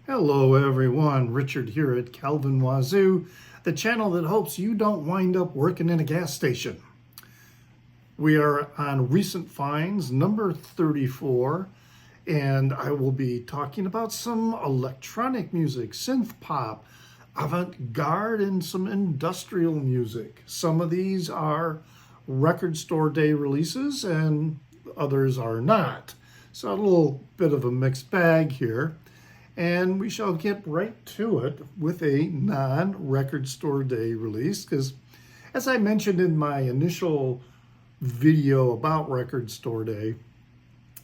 Hello everyone, Richard here at Calvin Wazoo, the channel that hopes you don't wind up working in a gas station. We are on recent finds number 34, and I will be talking about some electronic music, synth pop, avant-garde, and some industrial music. Some of these are record store day releases and others are not. So a little bit of a mixed bag here. And we shall get right to it with a non-record store day release, because as I mentioned in my initial video about record store day,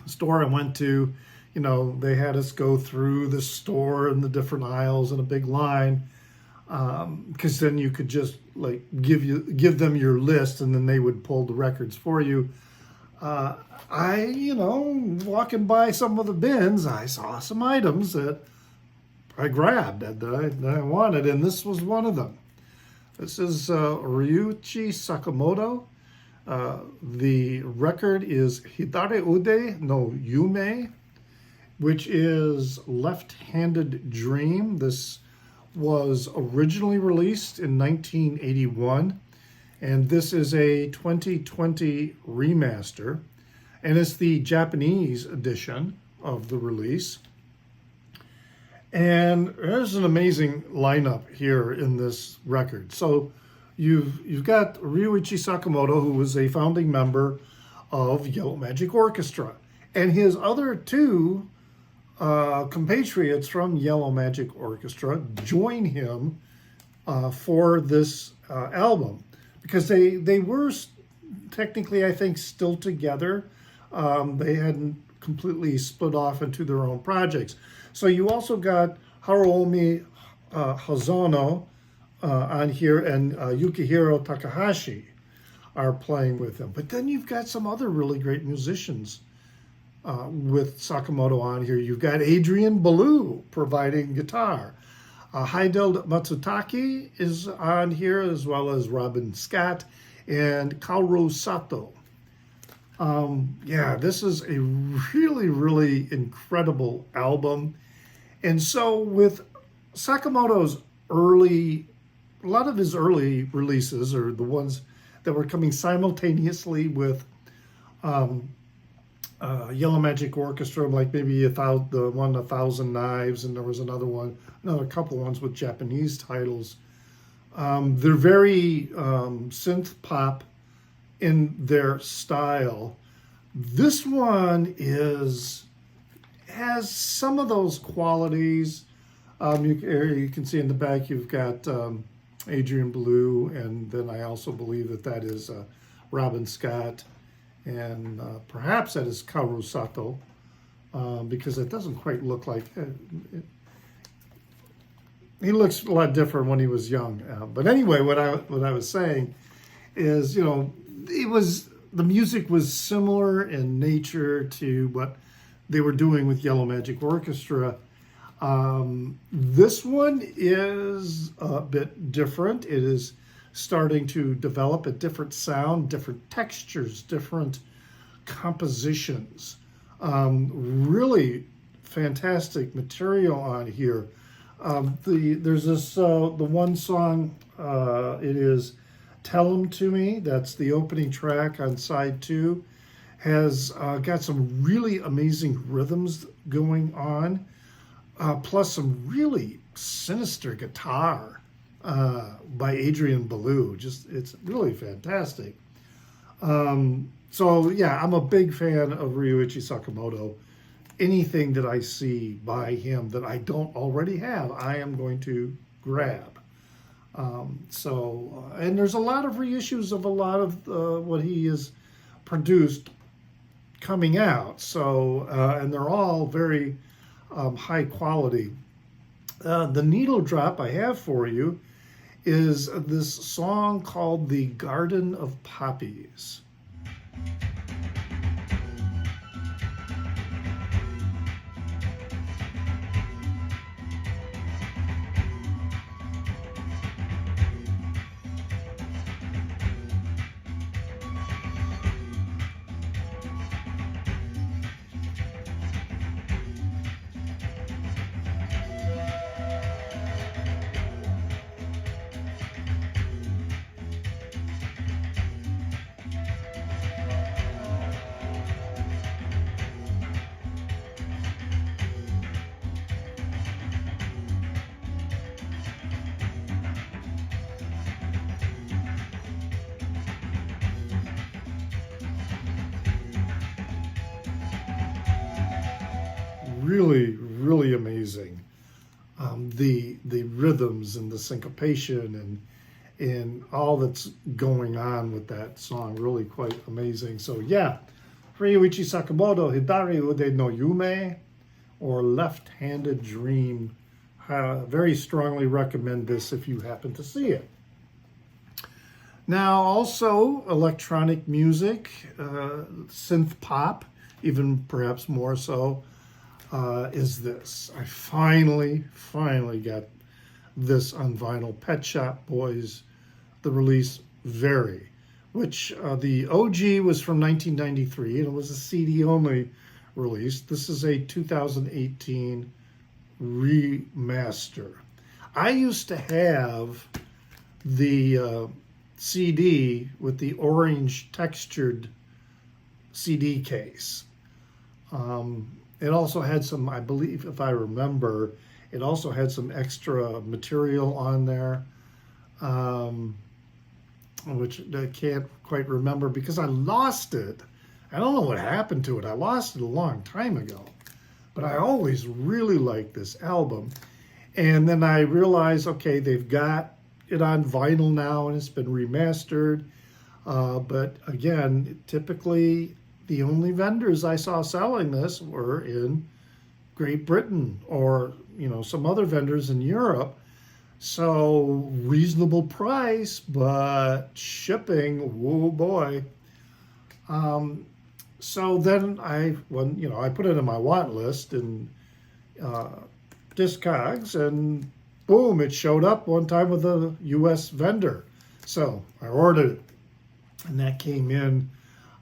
the store I went to, they had us go through the store and the different aisles in a big line, because then you could just like give them your list and then they would pull the records for you. Walking by some of the bins, I saw some items that I grabbed that I wanted, and this was one of them. This is Ryuichi Sakamoto. The record is Hidari no Yume, which is Left-Handed Dream. This was originally released in 1981. And this is a 2020 remaster, and it's the Japanese edition of the release. And there's an amazing lineup here in this record. So you've got Ryuichi Sakamoto, who was a founding member of Yellow Magic Orchestra, and his other two compatriots from Yellow Magic Orchestra join him for this album. Because they were technically, I think, still together. They hadn't completely split off into their own projects. So you also got Haruomi Hosono on here, and Yukihiro Takahashi are playing with them. But then you've got some other really great musicians with Sakamoto on here. You've got Adrian Belew providing guitar. Hidari Matsutake is on here, as well as Robin Scott and Kaoru Sato. This is a really, really incredible album. And so with Sakamoto's a lot of his early releases are the ones that were coming simultaneously with Yellow Magic Orchestra, like maybe the one 1,000 Knives, and there was another couple ones with Japanese titles. They're very synth pop in their style. This one has some of those qualities. You can see in the back you've got Adrian Belew, and then I also believe that is Robin Scott. And perhaps that is Kaoru Sato, because it doesn't quite look like it. He looks a lot different when he was young. But anyway, what I was saying is, the music was similar in nature to what they were doing with Yellow Magic Orchestra. This one is a bit different. It is starting to develop a different sound, different textures, different compositions. Really fantastic material on here. There's this, the one song, it is Tell 'Em to Me. That's the opening track on side 2. Has got some really amazing rhythms going on, plus some really sinister guitar by Adrian Belew. It's really fantastic. I'm a big fan of Ryuichi Sakamoto. Anything that I see by him that I don't already have, I am going to grab. And there's a lot of reissues of a lot of what he has produced coming out. And they're all very high quality. The needle drop I have for you is this song called The Garden of Poppies. really, really amazing. The rhythms and the syncopation and all that's going on with that song, really quite amazing. So yeah, Ryuichi Sakamoto, Hidari Ude no Yume, or Left-Handed Dream. Very strongly recommend this if you happen to see it. Now, also electronic music, synth pop, even perhaps more so, is this. I finally got this on vinyl. Pet Shop Boys, the release Very, which the OG was from 1993, and it was a CD-only release. This is a 2018 remaster. I used to have the CD with the orange textured CD case. It also had some, I believe, if I remember, it also had some extra material on there, which I can't quite remember because I lost it. I don't know what happened to it. I lost it a long time ago, but I always really liked this album. And then I realized, okay, they've got it on vinyl now and it's been remastered. But again, typically the only vendors I saw selling this were in Great Britain or, you know, some other vendors in Europe. So reasonable price, but shipping, whoa boy. So then I put it in my want list and Discogs, and boom, it showed up one time with a US vendor. So I ordered it, and that came in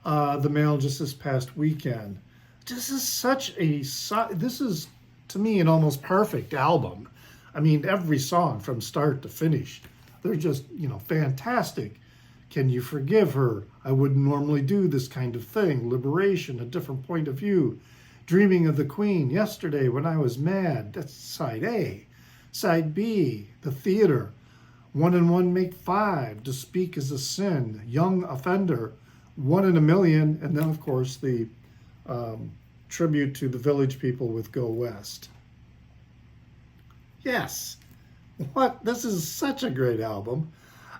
the mail just this past weekend. This is to me an almost perfect album. I mean, every song from start to finish, they're just, you know, fantastic. Can You Forgive Her? I Wouldn't Normally Do This Kind of Thing. Liberation, A Different Point of View. Dreaming of the Queen. Yesterday When I Was Mad. That's side A. Side B, The Theater. 1 and 1 Make 5. To Speak Is a Sin. Young Offender. 1 in a Million. And then, of course, the tribute to the Village People with Go West. Yes. What? This is such a great album.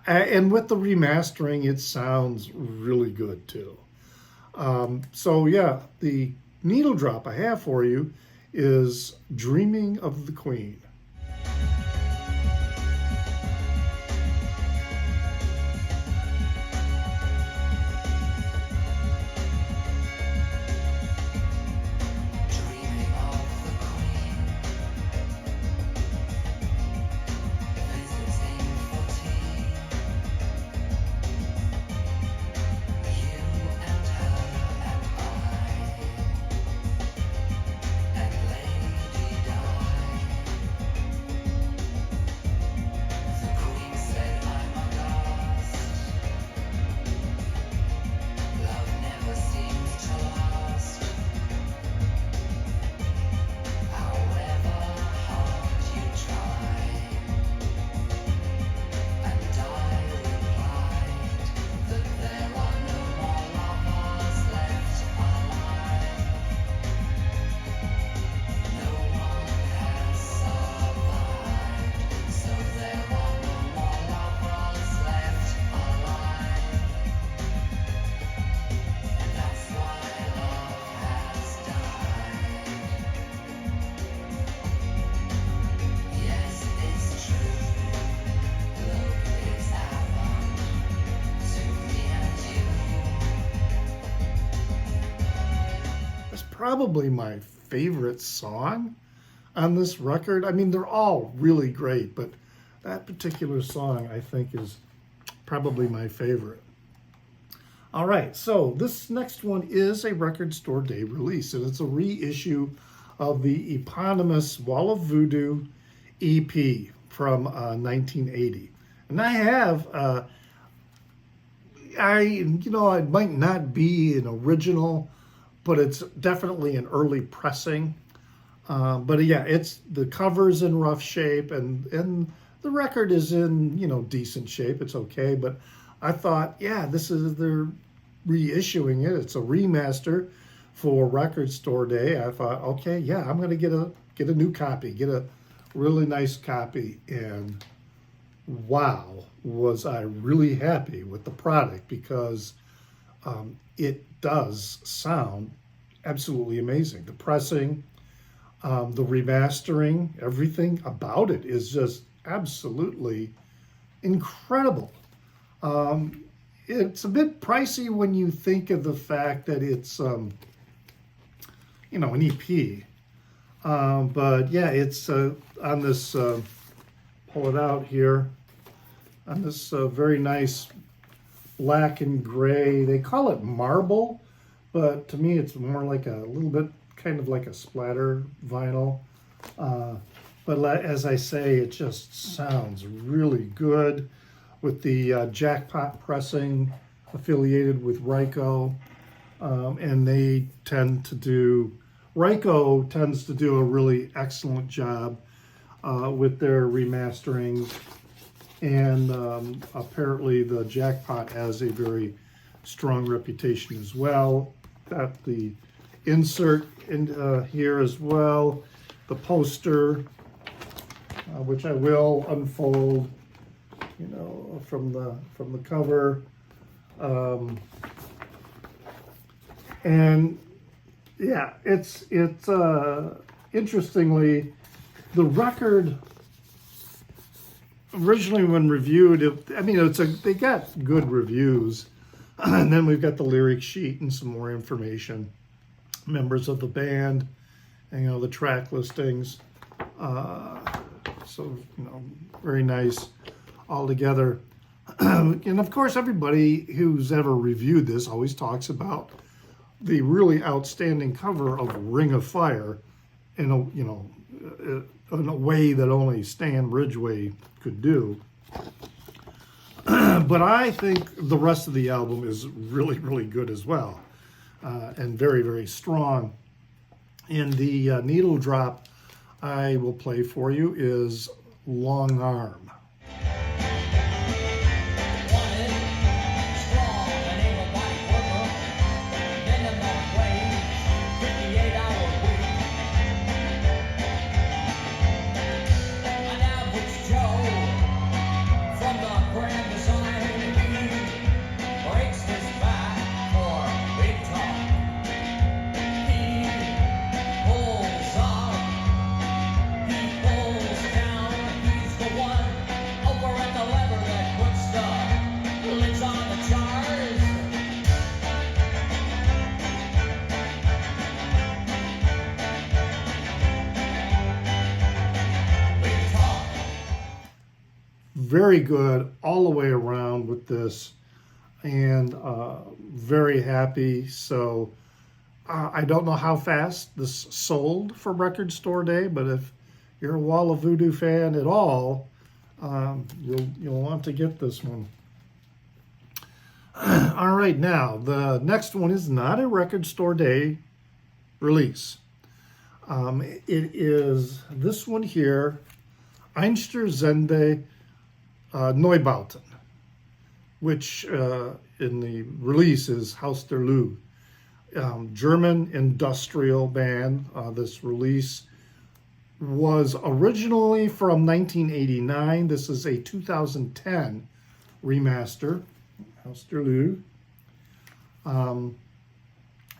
And with the remastering, it sounds really good too. So yeah, the needle drop I have for you is Dreaming of the Queen. Probably my favorite song on this record. I mean, they're all really great, but that particular song I think is probably my favorite. All right, so this next one is a Record Store Day release, and it's a reissue of the eponymous Wall of Voodoo EP from 1980. And I have, it might not be an original, but it's definitely an early pressing. But yeah, the cover's in rough shape, and the record is in, decent shape. It's okay, but I thought, yeah, they're reissuing it. It's a remaster for Record Store Day, I thought, okay, yeah, I'm going to get a new copy, get a really nice copy, and wow, was I really happy with the product, because it does sound absolutely amazing. The pressing, the remastering, everything about it is just absolutely incredible. It's a bit pricey when you think of the fact that it's, an EP. But yeah, it's on this, pull it out here, on this very nice black and gray. They call it marble, but to me it's more like a little bit kind of like a splatter vinyl. But as I say, it just sounds really good with the jackpot pressing affiliated with Ryko. And they tend to do, Ryko tends to do a really excellent job with their remastering. And apparently the jackpot has a very strong reputation as well. Got the insert in here as well, the poster, which I will unfold, from the cover. And yeah, it's interestingly, the record originally when reviewed, they got good reviews. And then we've got the lyric sheet and some more information, members of the band, and the track listings. So very nice all together. And of course, everybody who's ever reviewed this always talks about the really outstanding cover of Ring of Fire in a way that only Stan Ridgway could do. But I think the rest of the album is really, really good as well, and very, very strong. And the needle drop I will play for you is Long Arm. Very good all the way around with this, and very happy. So I don't know how fast this sold for Record Store Day, but if you're a Wall of Voodoo fan at all, you'll want to get this one. All right, now the next one is not a Record Store Day release. It is this one here, Einstürzende Neubauten, which in the release is Housedero, German industrial band. This release was originally from 1989. This is a 2010 remaster, Housedero.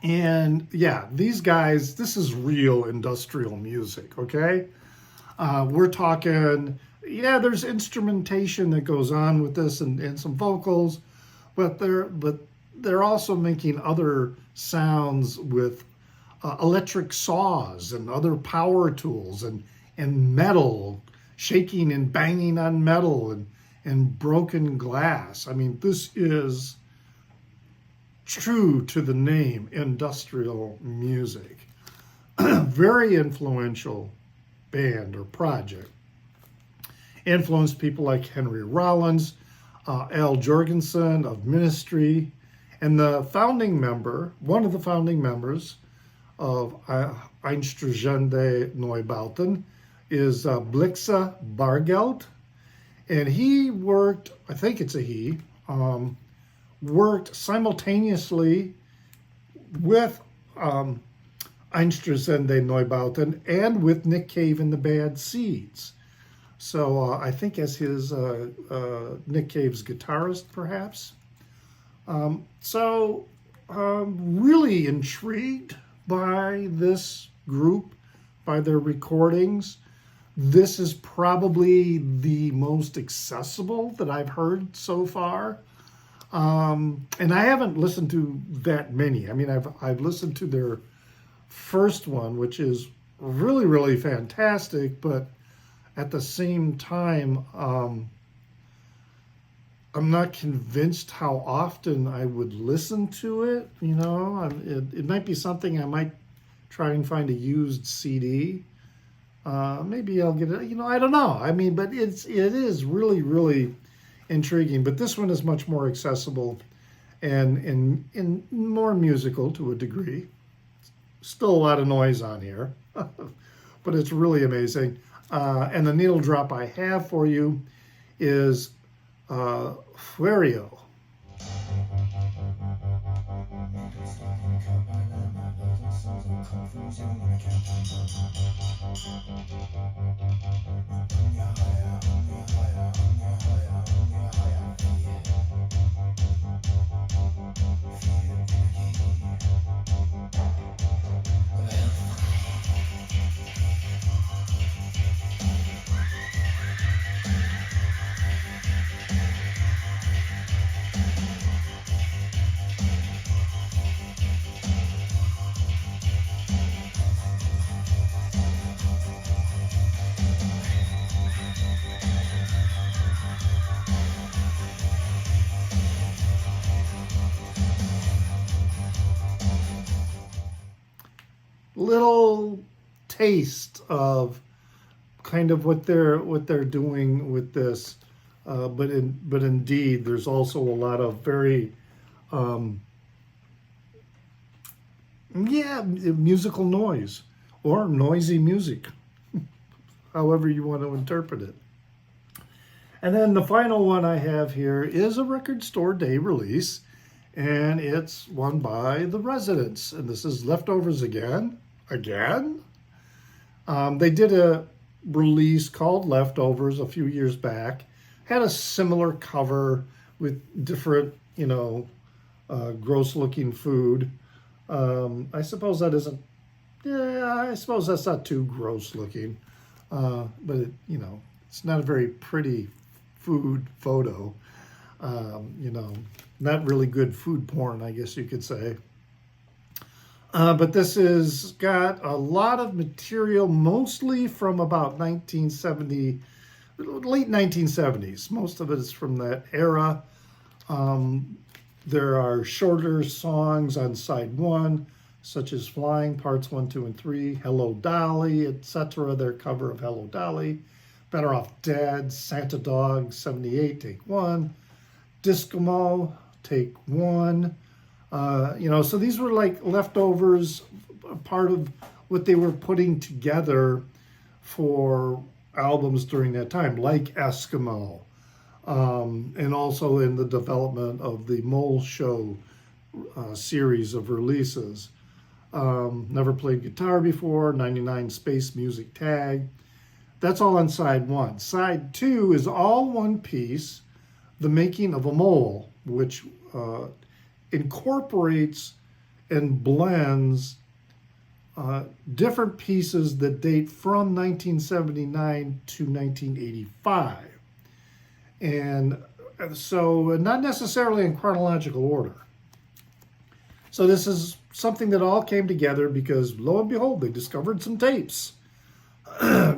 And yeah, these guys, this is real industrial music, okay? We're talking, yeah, there's instrumentation that goes on with this and some vocals, but they're also making other sounds with electric saws and other power tools and metal, shaking and banging on metal and broken glass. I mean, this is true to the name, industrial music. Very influential band or project. Influenced people like Henry Rollins, Al Jorgensen of Ministry, and the founding member, one of the founding members of Einstürzende Neubauten is Blixa Bargeld. And he worked, I think it's a he, worked simultaneously with Einstürzende Neubauten and with Nick Cave and the Bad Seeds. So I think as his Nick Cave's guitarist, perhaps. Really intrigued by this group, by their recordings. This is probably the most accessible that I've heard so far. And I haven't listened to that many. I mean, I've listened to their first one, which is really, really fantastic, but at the same time, I'm not convinced how often I would listen to it. You know, it might be something I might try and find a used CD. Maybe I'll get it. You know, I don't know. I mean, but it is really, really intriguing. But this one is much more accessible and more musical to a degree. Still a lot of noise on here, but it's really amazing. And the needle drop I have for you is Fuerio. Little taste of kind of what they're doing with this, but indeed there's also a lot of very musical noise or noisy music, however you want to interpret it. And then the final one I have here is a record store day release, and it's one by The Residents, and this is Leftovers Again. They did a release called Leftovers a few years back, had a similar cover with different, gross looking food. I suppose that isn't, I suppose that's not too gross looking, but it's not a very pretty food photo, not really good food porn, I guess you could say. But this has got a lot of material, mostly from about 1970, late 1970s. Most of it is from that era. There are shorter songs on side one, such as Flying, parts 1, 2, and 3, Hello Dolly, etc. Their cover of Hello Dolly, Better Off Dead, Santa Dog, 78, take 1, Discomo, take 1. So these were like leftovers, part of what they were putting together for albums during that time, like Eskimo, and also in the development of the Mole Show series of releases. Never Played Guitar Before, 99 Space Music Tag. That's all on side one. Side two is all one piece, The Making of a Mole, which incorporates and blends different pieces that date from 1979 to 1985. And so not necessarily in chronological order. So this is something that all came together because, lo and behold, they discovered some tapes.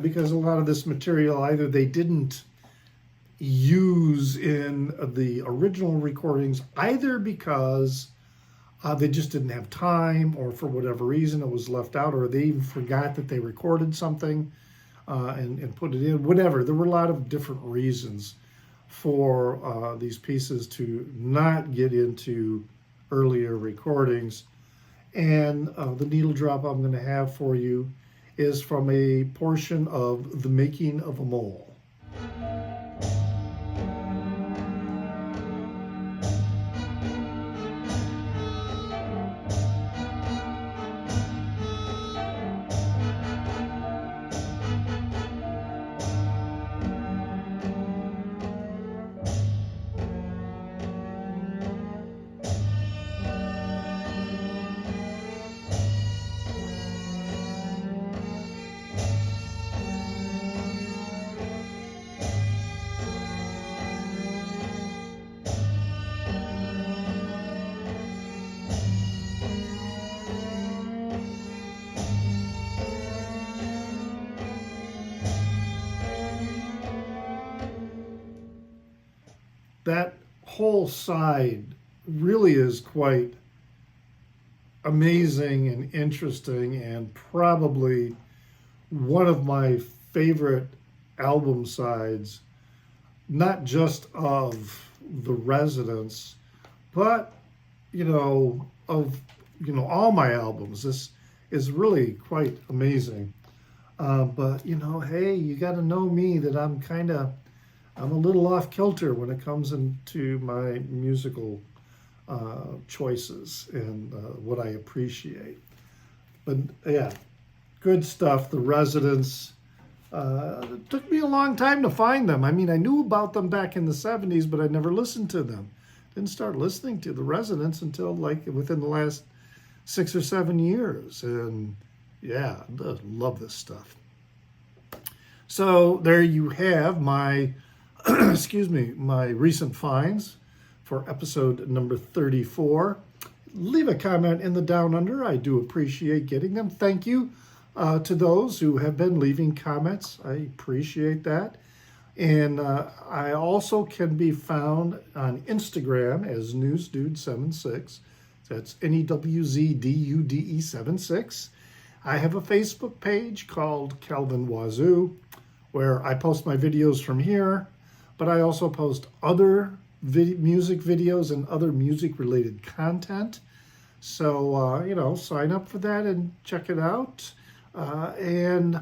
Because a lot of this material either they didn't use in the original recordings, either because they just didn't have time, or for whatever reason it was left out, or they even forgot that they recorded something and put it in, whatever. There were a lot of different reasons for these pieces to not get into earlier recordings. And the needle drop I'm going to have for you is from a portion of The Making of a Mole. that whole side really is quite amazing and interesting, and probably one of my favorite album sides, not just of the Residents, but of all my albums. This is really quite amazing. But hey, you got to know me, that I'm a little off kilter when it comes into my musical choices and what I appreciate. But yeah, good stuff. The Residents. It took me a long time to find them. I mean, I knew about them back in the 70s, but I never listened to them. Didn't start listening to the Residents until like within the last 6 or 7 years. And yeah, I love this stuff. So there you have my, excuse me, my recent finds for episode number 34. Leave a comment in the Down Under. I do appreciate getting them. Thank you to those who have been leaving comments. I appreciate that. And I also can be found on Instagram as NewsDude76. That's NEWZDUDE76. I have a Facebook page called Calvin Wazoo, where I post my videos from here, but I also post other music videos and other music-related content. So, sign up for that and check it out. And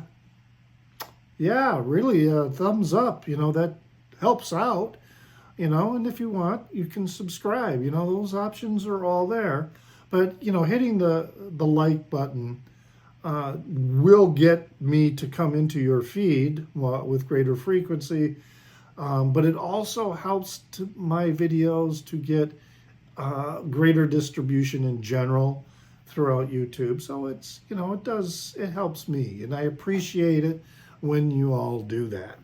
yeah, really, thumbs up, that helps out, and if you want, you can subscribe, those options are all there. But, hitting the like button will get me to come into your feed with greater frequency. But it also helps my videos to get greater distribution in general throughout YouTube. So it's, it helps me, and I appreciate it when you all do that.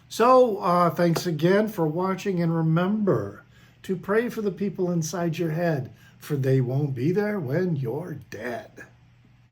So thanks again for watching, and remember to pray for the people inside your head, for they won't be there when you're dead.